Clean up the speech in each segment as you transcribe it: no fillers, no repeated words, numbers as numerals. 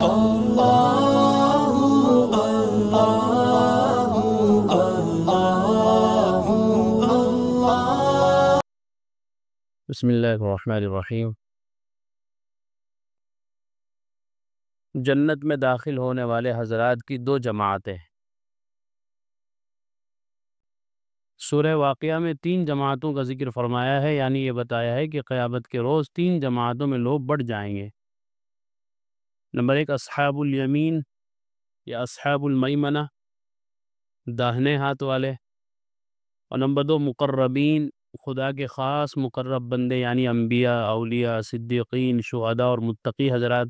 بسم اللہ الرحمن الرحیم۔ جنت میں داخل ہونے والے حضرات کی دو جماعتیں۔ سورہ واقعہ میں 3 جماعتوں کا ذکر فرمایا ہے، یعنی یہ بتایا ہے کہ قیامت کے روز 3 جماعتوں میں لوگ بڑھ جائیں گے۔ نمبر 1 اصحاب الیمین یا اصحاب المیمنہ، داہنے ہاتھ والے، اور نمبر 2 مقربین، خدا کے خاص مقرب بندے، یعنی انبیاء، اولیاء، صدیقین، شہداء اور متقی حضرات۔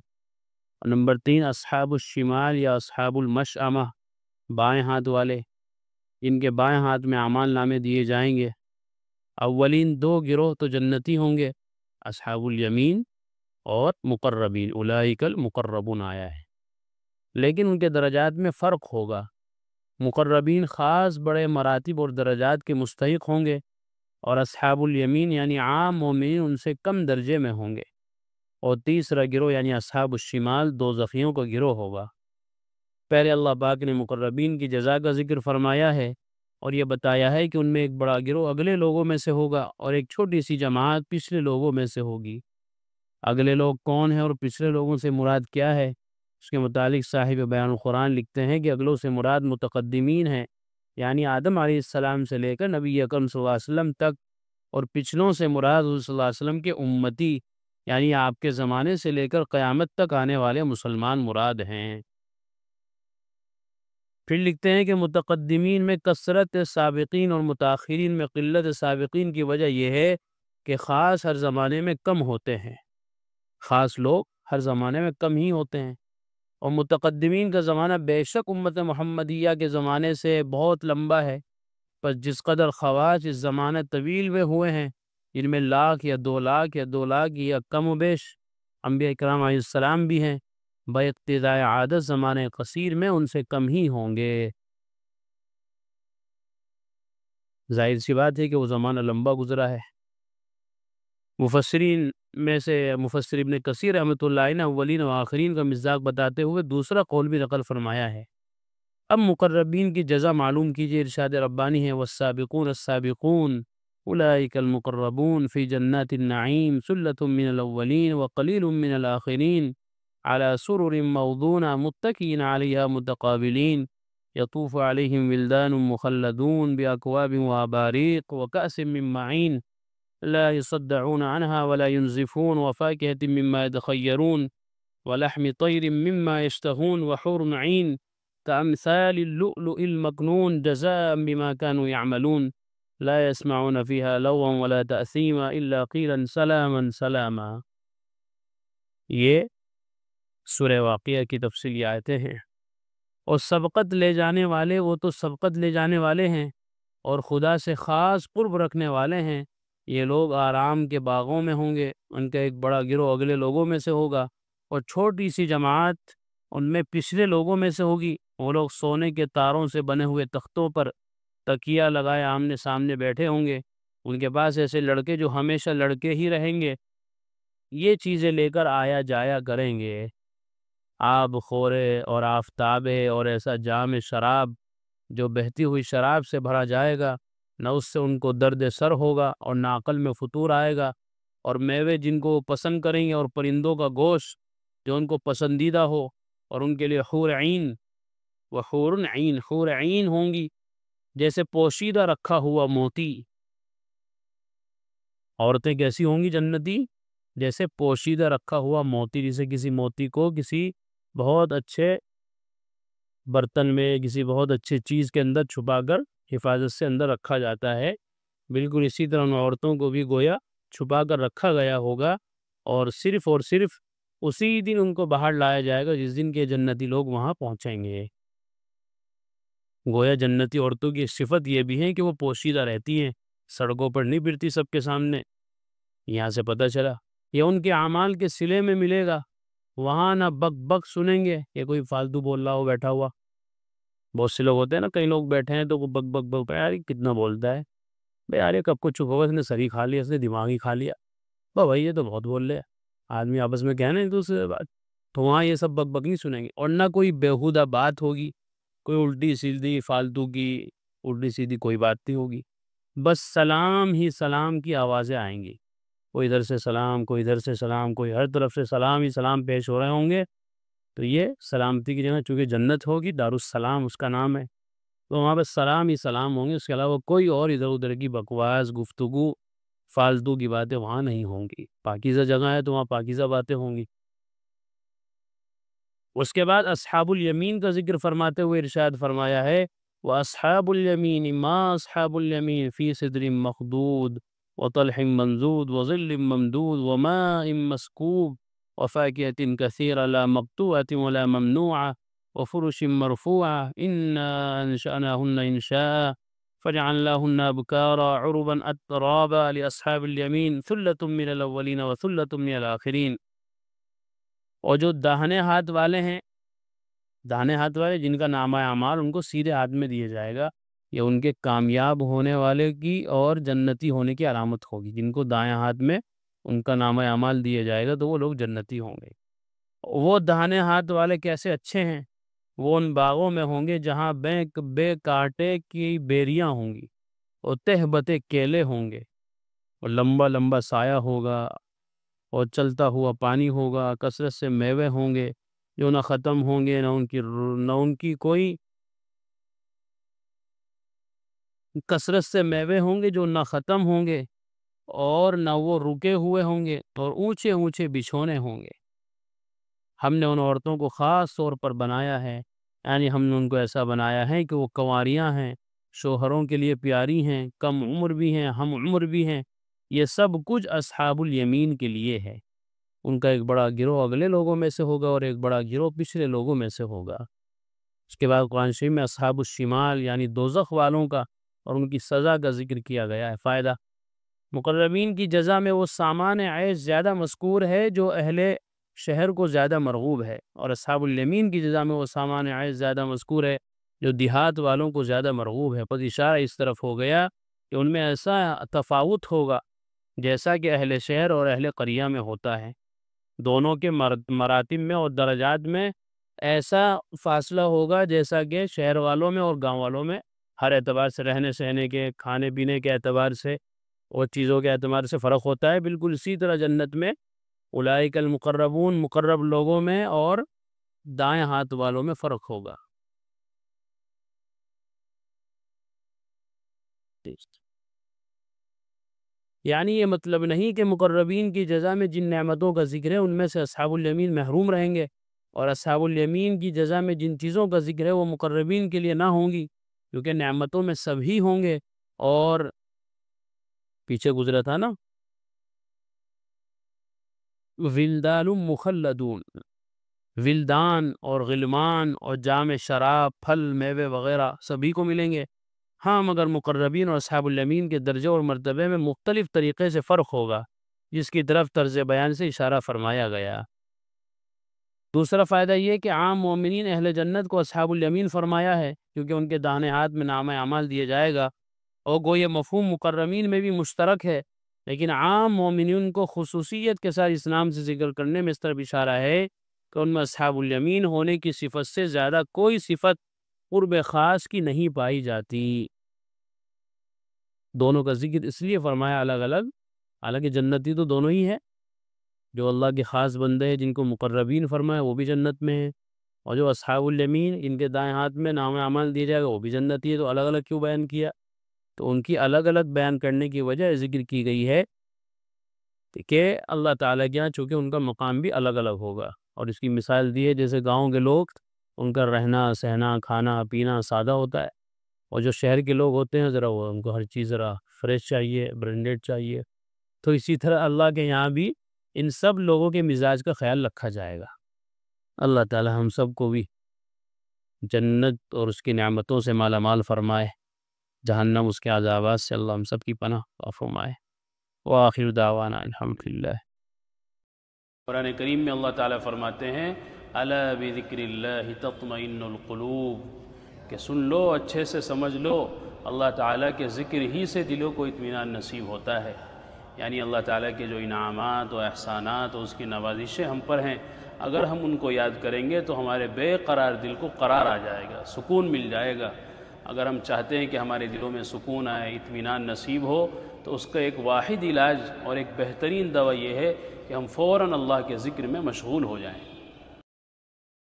اور نمبر 3 اصحاب الشمال یا اصحاب المشأمہ، بائیں ہاتھ والے، ان کے بائیں ہاتھ میں اعمال نامے دیے جائیں گے۔ اولین 2 گروہ تو جنتی ہوں گے، اصحاب الیمین اور مقربین، اولئک المقربون آیا ہے، لیکن ان کے درجات میں فرق ہوگا۔ مقربین خاص بڑے مراتب اور درجات کے مستحق ہوں گے، اور اصحاب الیمین یعنی عام مومنین ان سے کم درجے میں ہوں گے۔ اور تیسرا گروہ یعنی اصحاب الشمال دوزخیوں کا گروہ ہوگا۔ پہلے اللہ پاک نے مقربین کی جزا کا ذکر فرمایا ہے، اور یہ بتایا ہے کہ ان میں ایک بڑا گروہ اگلے لوگوں میں سے ہوگا، اور ایک چھوٹی سی جماعت پچھلے لوگوں میں سے ہوگی۔ اگلے لوگ کون ہیں اور پچھلے لوگوں سے مراد کیا ہے؟ اس کے متعلق صاحب بیان القرآن لکھتے ہیں کہ اگلوں سے مراد متقدمین ہیں، یعنی آدم علیہ السلام سے لے کر نبی اکرم صلی اللہ علیہ وسلم تک، اور پچھلوں سے مراد حضور صلی اللہ علیہ وسلم کے امتی، یعنی آپ کے زمانے سے لے کر قیامت تک آنے والے مسلمان مراد ہیں۔ پھر لکھتے ہیں کہ متقدمین میں کثرت سابقین اور متاخرین میں قلت سابقین کی وجہ یہ ہے کہ خاص ہر زمانے میں کم ہوتے ہیں، خاص لوگ ہر زمانے میں کم ہی ہوتے ہیں، اور متقدمین کا زمانہ بے شک امت محمدیہ کے زمانے سے بہت لمبا ہے، پر جس قدر خواص اس زمانہ طویل میں ہوئے ہیں، جن میں 1,00,000 یا 2,00,000 یا 2,00,000 یا کم و بیش انبیاء کرام علیہ السلام بھی ہیں، باقتضاء عادت زمانے قصیر میں ان سے کم ہی ہوں گے۔ ظاہر سی بات ہے کہ وہ زمانہ لمبا گزرا ہے۔ مفسرین میں سے مفسر ابن کثیر رحمۃ اللہ علیہ نے اولین و آخرین کا مصداق بتاتے ہوئے دوسرا قول بھی نقل فرمایا ہے۔ اب مقربین کی جزا معلوم کیجیے، ارشاد ربانی ہے والسابقون السابقون اولئک المقربون فی جنات النعیم ثلۃ من الاولین وقلیل من الآخرین على سرر موضونہ متکئین علیہا متقابلین یطوف علیہم ولدان مخلدون بأکواب واباریق وکأس من معین لا يصدعون عنها ولا ينزفون وفاكهة مما يتخيرون ولحم طير مما يشتهون وحور عين كأمثال اللؤلؤ المكنون جزاء بما كانوا يعملون لا يسمعون فيها لغوا ولا تأثيما إلا قيلا سلاما سلاما۔ یہ سورہ واقعہ کی تفصیلی آیتیں ہیں، اور سبقت لے جانے والے وہ تو سبقت لے جانے والے ہیں اور خدا سے خاص قرب رکھنے والے ہیں، یہ لوگ آرام کے باغوں میں ہوں گے، ان کا ایک بڑا گروہ اگلے لوگوں میں سے ہوگا، اور چھوٹی سی جماعت ان میں پچھلے لوگوں میں سے ہوگی۔ وہ لوگ سونے کے تاروں سے بنے ہوئے تختوں پر تکیہ لگائے آمنے سامنے بیٹھے ہوں گے، ان کے پاس ایسے لڑکے جو ہمیشہ لڑکے ہی رہیں گے، یہ چیزیں لے کر آیا جایا کریں گے، آب خورے اور آفتابے اور ایسا جام شراب جو بہتی ہوئی شراب سے بھرا جائے گا، نہ اس سے ان کو درد سر ہوگا اور نہ عقل میں فطور آئے گا، اور میوے جن کو وہ پسند کریں گے اور پرندوں کا گوشت جو ان کو پسندیدہ ہو، اور ان کے لیے حور عین، وہ حور عین ہوں گی جیسے پوشیدہ رکھا ہوا موتی۔ عورتیں کیسی ہوں گی جنتی؟ جیسے پوشیدہ رکھا ہوا موتی، جیسے کسی موتی کو کسی بہت اچھے برتن میں، کسی بہت اچھے چیز کے اندر چھپا کر حفاظت سے اندر رکھا جاتا ہے، بالکل اسی طرح ان عورتوں کو بھی گویا چھپا کر رکھا گیا ہوگا، اور صرف اسی دن ان کو باہر لایا جائے گا جس دن کے جنتی لوگ وہاں پہنچیں گے۔ گویا جنتی عورتوں کی صفت یہ بھی ہے کہ وہ پوشیدہ رہتی ہیں، سڑکوں پر نہیں پھرتی سب کے سامنے۔ یہاں سے پتہ چلا یہ ان کے اعمال کے صلے میں ملے گا، وہاں نہ بک بک سنیں گے کہ کوئی فالتو بول رہا ہو بیٹھا ہوا۔ بہت سے لوگ ہوتے ہیں نا، کئی لوگ بیٹھے ہیں تو وہ بک بک بک، یار یہ کتنا بولتا ہے، بھائی یار یہ کب کو چپ ہوگا، اس نے سر ہی کھا لیا، اس نے دماغ ہی کھا لیا، بھائی یہ تو بہت بول رہے ہیں۔ آدمی آپس میں کہنا ایک دوسرے سے بات، تو وہاں یہ سب بک بک نہیں سنیں گے، اور نہ کوئی بیہودہ بات ہوگی، کوئی الٹی سیدھی فالتو کی الٹی سیدھی کوئی بات نہیں ہوگی، بس سلام ہی سلام کی آوازیں آئیں گی، کوئی ادھر سے سلام، کوئی ادھر سے سلام، کوئی ہر طرف سے سلام ہی سلام پیش ہو رہے ہوں گے۔ تو یہ سلامتی کی جگہ چونکہ جنت ہوگی، دارالسلام اس کا نام ہے، تو وہاں پہ سلام ہی سلام ہوں گے، اس کے علاوہ کوئی اور ادھر ادھر کی بکواس گفتگو فالتو کی باتیں وہاں نہیں ہوں گی۔ پاکیزہ جگہ ہے تو وہاں پاکیزہ باتیں ہوں گی۔ اس کے بعد اصحاب الیمین کا ذکر فرماتے ہوئے ارشاد فرمایا ہے وَأَصْحَابُ الْيَمِينِ مَا أَصْحَابُ الْيَمِينِ فِي سِدْرٍ مَّخْضُودٍ وَطَلْحٍ مَّنضُودٍ وَظِلٍّ مَّمْدُودٍ وَمَاءٍ مَّسْكُوبٍ وَفَاكِهَةٍ كَثِيرَةٍ لَّا مَقْطُوعَةٍ وَلَا مَمْنُوعَةٍ وَفُرُشٍ مَّرْفُوعَةٍ إِنَّا أَنشَأْنَاهُنَّ إِنشَاءً فَجَعَلْنَاهُنَّ أَبْكَارًا عُرُبًا أَتْرَابًا لِأَصْحَابِ الْيَمِينِ ثُلَّةٌ مِّنَ الْأَوَّلِينَ وَثُلَّةٌ مِّنَ الْآخِرِينَ۔ اور جو داہنے ہاتھ والے ہیں، داہنے ہاتھ والے جن کا نامہ اعمال ان کو سیدھے ہاتھ میں دیا جائے گا، یہ ان کے کامیاب ہونے والے کی اور جنتی ہونے کی علامت ہوگی۔ جن کو دائیں ہاتھ میں ان کا نامہ اعمال دیا جائے گا تو وہ لوگ جنتی ہوں گے۔ وہ داہنے ہاتھ والے کیسے اچھے ہیں؟ وہ ان باغوں میں ہوں گے جہاں بے کانٹے کی بیریاں ہوں گی، اور تہ بتے کیلے ہوں گے، اور لمبا لمبا سایہ ہوگا، اور چلتا ہوا پانی ہوگا، کثرت سے میوے ہوں گے جو نہ ختم ہوں گے، نہ ان کی کوئی کثرت سے میوے ہوں گے جو نہ ختم ہوں گے، اور نہ وہ رکے ہوئے ہوں گے، اور اونچے اونچے بچھونے ہوں گے۔ ہم نے ان عورتوں کو خاص طور پر بنایا ہے، یعنی ہم نے ان کو ایسا بنایا ہے کہ وہ کنواریاں ہیں، شوہروں کے لیے پیاری ہیں، کم عمر بھی ہیں، ہم عمر بھی ہیں۔ یہ سب کچھ اصحاب الیمین کے لیے ہے۔ ان کا ایک بڑا گروہ اگلے لوگوں میں سے ہوگا اور ایک بڑا گروہ پچھلے لوگوں میں سے ہوگا۔ اس کے بعد قرآن شریف میں اصحاب الشمال یعنی دوزخ والوں کا اور ان کی سزا کا ذکر کیا گیا ہے۔ فائدہ: مقربین کی جزا میں وہ سامان عیش زیادہ مذکور ہے جو اہل شہر کو زیادہ مرغوب ہے، اور اصحاب الیمین کی جزا میں وہ سامان عیش زیادہ مذکور ہے جو دیہات والوں کو زیادہ مرغوب ہے۔ پس اشارہ اس طرف ہو گیا کہ ان میں ایسا تفاوت ہوگا جیسا کہ اہل شہر اور اہل قریہ میں ہوتا ہے۔ دونوں کے مراتب میں اور درجات میں ایسا فاصلہ ہوگا جیسا کہ شہر والوں میں اور گاؤں والوں میں ہر اعتبار سے، رہنے سہنے کے، کھانے پینے کے اعتبار سے اور چیزوں کے اعتبار سے فرق ہوتا ہے۔ بالکل اسی طرح جنت میں اولئک المقربون، مقرب لوگوں میں اور دائیں ہاتھ والوں میں فرق ہوگا۔ یعنی یہ مطلب نہیں کہ مقربین کی جزا میں جن نعمتوں کا ذکر ہے ان میں سے اصحاب الیمین محروم رہیں گے، اور اصحاب الیمین کی جزا میں جن چیزوں کا ذکر ہے وہ مقربین کے لیے نہ ہوں گی، کیونکہ نعمتوں میں سبھی ہوں گے۔ اور پیچھے گزرا تھا نا ولدان مخلدون، ولدان اور غلمان اور جام شراب، پھل میوے وغیرہ سبھی کو ملیں گے۔ ہاں، مگر مقربین اور اصحاب الیمین کے درجے اور مرتبے میں مختلف طریقے سے فرق ہوگا، جس کی طرف طرز بیان سے اشارہ فرمایا گیا۔ دوسرا فائدہ یہ کہ عام مومنین اہل جنت کو اصحاب الیمین فرمایا ہے کیونکہ ان کے داہنے ہاتھ میں نامہ اعمال دیا جائے گا، اور گو یہ مفہوم مقربین میں بھی مشترک ہے، لیکن عام مومنین کو خصوصیت کے ساتھ اس نام سے ذکر کرنے میں اس طرف اشارہ ہے کہ ان میں اصحاب الیمین ہونے کی صفت سے زیادہ کوئی صفت قرب خاص کی نہیں پائی جاتی۔ دونوں کا ذکر اس لیے فرمایا الگ الگ، حالانکہ جنتی تو دونوں ہی ہیں۔ جو اللہ کے خاص بندے ہیں جن کو مقربین فرمایا وہ بھی جنت میں ہیں، اور جو اصحاب الیمین ان کے دائیں ہاتھ میں نام اعمال دیے جائے گا وہ بھی جنتی ہے۔ تو الگ الگ کیوں بیان کیا؟ تو ان کی الگ الگ بیان کرنے کی وجہ ذکر کی گئی ہے کہ اللہ تعالیٰ کے یہاں چونکہ ان کا مقام بھی الگ الگ ہوگا، اور اس کی مثال دی ہے جیسے گاؤں کے لوگ ان کا رہنا سہنا کھانا پینا سادہ ہوتا ہے، اور جو شہر کے لوگ ہوتے ہیں ذرا وہ ان کو ہر چیز ذرا فریش چاہیے، برینڈڈ چاہیے۔ تو اسی طرح اللہ کے یہاں بھی ان سب لوگوں کے مزاج کا خیال رکھا جائے گا۔ اللہ تعالی ہم سب کو بھی جنت اور اس کی نعمتوں سے مالا مال فرمائے، جہنم اس کے عذابات سے اللہ ہم سب کی پناہ فرمائے۔ وآخر دعوانا الحمدللہ۔ قرآن کریم میں اللہ تعالیٰ فرماتے ہیں الا بذکر اللہ تطمئن القلوب، کہ سن لو، اچھے سے سمجھ لو، اللہ تعالیٰ کے ذکر ہی سے دلوں کو اطمینان نصیب ہوتا ہے۔ یعنی اللہ تعالیٰ کے جو انعامات و احسانات اور اس کی نوازشیں ہم پر ہیں، اگر ہم ان کو یاد کریں گے تو ہمارے بے قرار دل کو قرار آ جائے گا، سکون مل جائے گا۔ اگر ہم چاہتے ہیں کہ ہمارے دلوں میں سکون آئے، اطمینان نصیب ہو، تو اس کا ایک واحد علاج اور ایک بہترین دوا یہ ہے کہ ہم فوراً اللہ کے ذکر میں مشغول ہو جائیں۔